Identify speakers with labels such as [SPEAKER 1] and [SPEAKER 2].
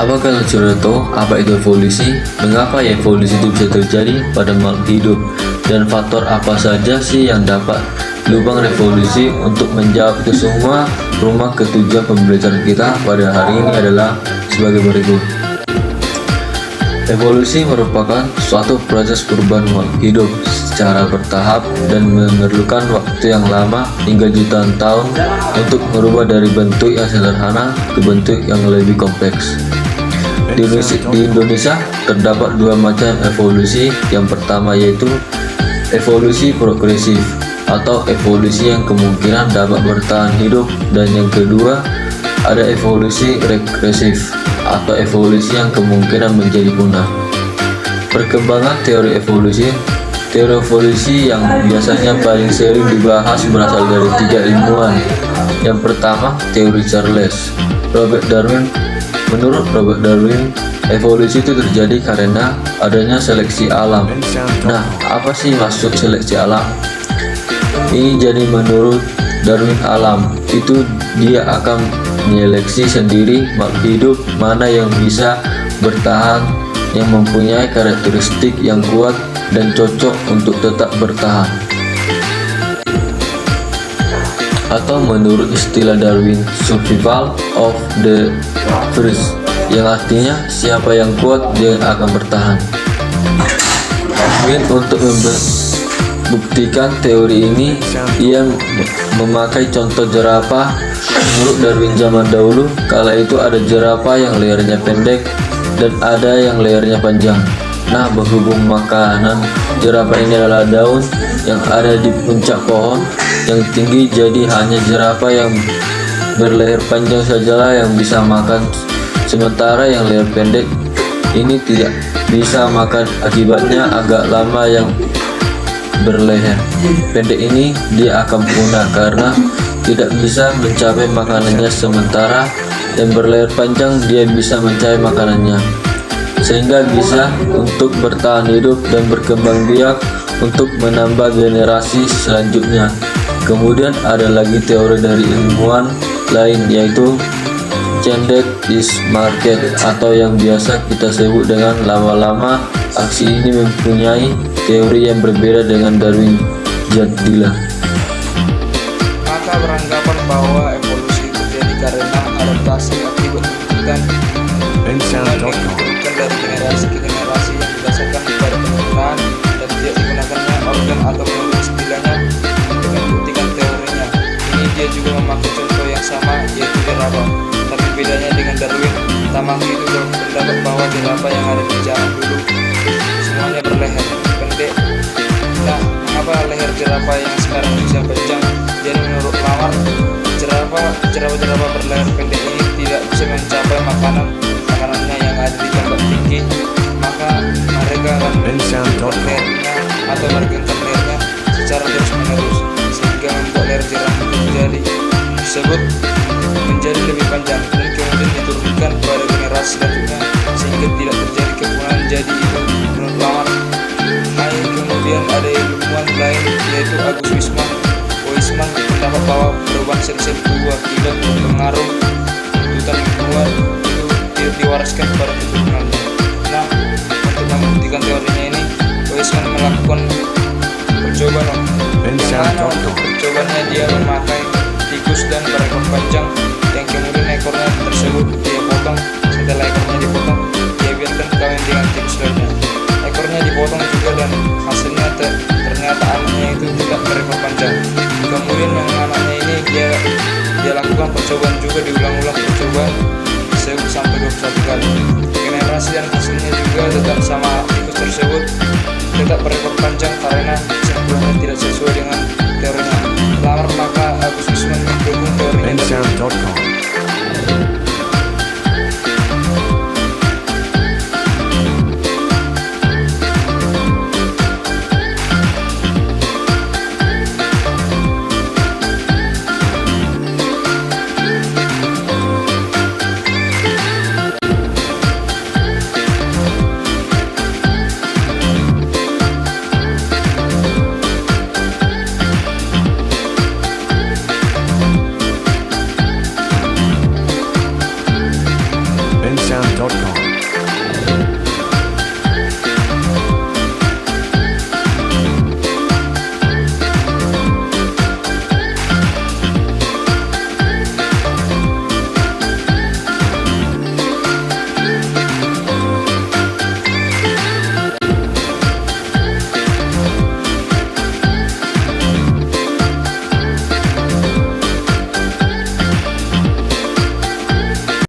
[SPEAKER 1] Apa kalian sudah tahu apa itu evolusi? Mengapa evolusi itu bisa terjadi pada makhluk hidup? Dan faktor apa saja sih yang dapat lubang revolusi? Untuk menjawab itu semua, rumah ketujuan pembelajaran kita pada hari ini adalah sebagai berikut. Evolusi merupakan suatu proses perubahan makhluk hidup secara bertahap dan memerlukan waktu yang lama hingga jutaan tahun untuk merubah dari bentuk yang sederhana ke bentuk yang lebih kompleks. Di Indonesia terdapat dua macam evolusi. Yang pertama yaitu evolusi progresif atau evolusi yang kemungkinan dapat bertahan hidup, dan yang kedua ada evolusi regresif atau evolusi yang kemungkinan menjadi punah. Perkembangan teori evolusi yang biasanya paling sering dibahas berasal dari tiga ilmuwan. Yang pertama, teori Charles Robert Darwin. Menurut Robert Darwin, evolusi itu terjadi karena adanya seleksi alam. Nah, apa sih maksud seleksi alam? Ini jadi menurut Darwin, alam itu dia akan menyeleksi sendiri makhluk hidup mana yang bisa bertahan, yang mempunyai karakteristik yang kuat dan cocok untuk tetap bertahan. Atau menurut istilah Darwin, survival of the fittest, yang artinya siapa yang kuat dia akan bertahan. Untuk membuktikan teori ini, ia memakai contoh jerapah. Menurut Darwin zaman dahulu, kala itu ada jerapah yang lehernya pendek dan ada yang lehernya panjang. Nah, berhubung makanan jerapah ini adalah daun yang ada di puncak pohon yang tinggi, jadi hanya jerapah yang berleher panjang sajalah yang bisa makan, sementara yang leher pendek ini tidak bisa makan. Akibatnya agak lama yang berleher pendek ini dia akan punah karena tidak bisa mencapai makanannya, sementara yang berleher panjang dia bisa mencapai makanannya, sehingga bisa untuk bertahan hidup dan berkembang biak untuk menambah generasi selanjutnya. Kemudian ada lagi teori dari ilmuwan lain, yaitu Chandler is market atau yang biasa kita sebut dengan lama-lama. Aksi ini mempunyai teori yang berbeda dengan Darwin jadilah.
[SPEAKER 2] Maka beranggapan bahwa evolusi terjadi karena adaptasi akibat pendidikan yang diturunkan dari generasi ke generasi yang didasarkan pada penggunaan dan tidak digunakannya organ atau menurut istilahnya untuk membuktikan teorinya. Ini dia juga memakai contoh yang sama, yaitu jerapah. Tapi bedanya dengan Darwin, Tamaki itu berpendapat bahwa jerapah yang ada di zaman dulu semuanya berleher pendek. Nah, mengapa leher jerapah yang sekarang bisa panjang? Jadi menurut Lamar, jerapah berleher pendek ini tidak bisa mencapai makanannya yang ada di tempat tinggi, maka mereka akan lehernya atau merenggang lehernya secara terus menerus, sehingga membuat leher jerapah menjadi lebih panjang dan kemudian diturunkan pada generasi selanjutnya sehingga tidak terjadi kepunahan. Jadi itu menurut Lamar. Kemudian ada ilmuwan lain yaitu Agus Wisman berpendapat bahwa perubahan sel-sel tubuh akibat pengaruh tuntutan lingkungan itu tidak diwariskan kepada keturunannya. Nah, untuk membuktikan teorinya ini, Wisman melakukan percobaan. Untuk percobaannya dia memakai tikus dan berekor panjang, yang kemudian ekornya tersebut dia potong. Setelah ekornya dipotong, dia biarkan kawin dengan tikus lainnya. Ekornya dipotong juga dan hasilnya ternyata anaknya itu tidak berekor panjang. Kemudian yang anaknya ini dia lakukan percobaan juga, diulang-ulang percobaan sampai 21 kali. Generasi dan hasilnya juga tetap sama, tikus tersebut tetap berekor panjang karena kesimpulannya tidak sesuai dengan teorinya. Lamar, maka Agus Wisman mendukung teorinya.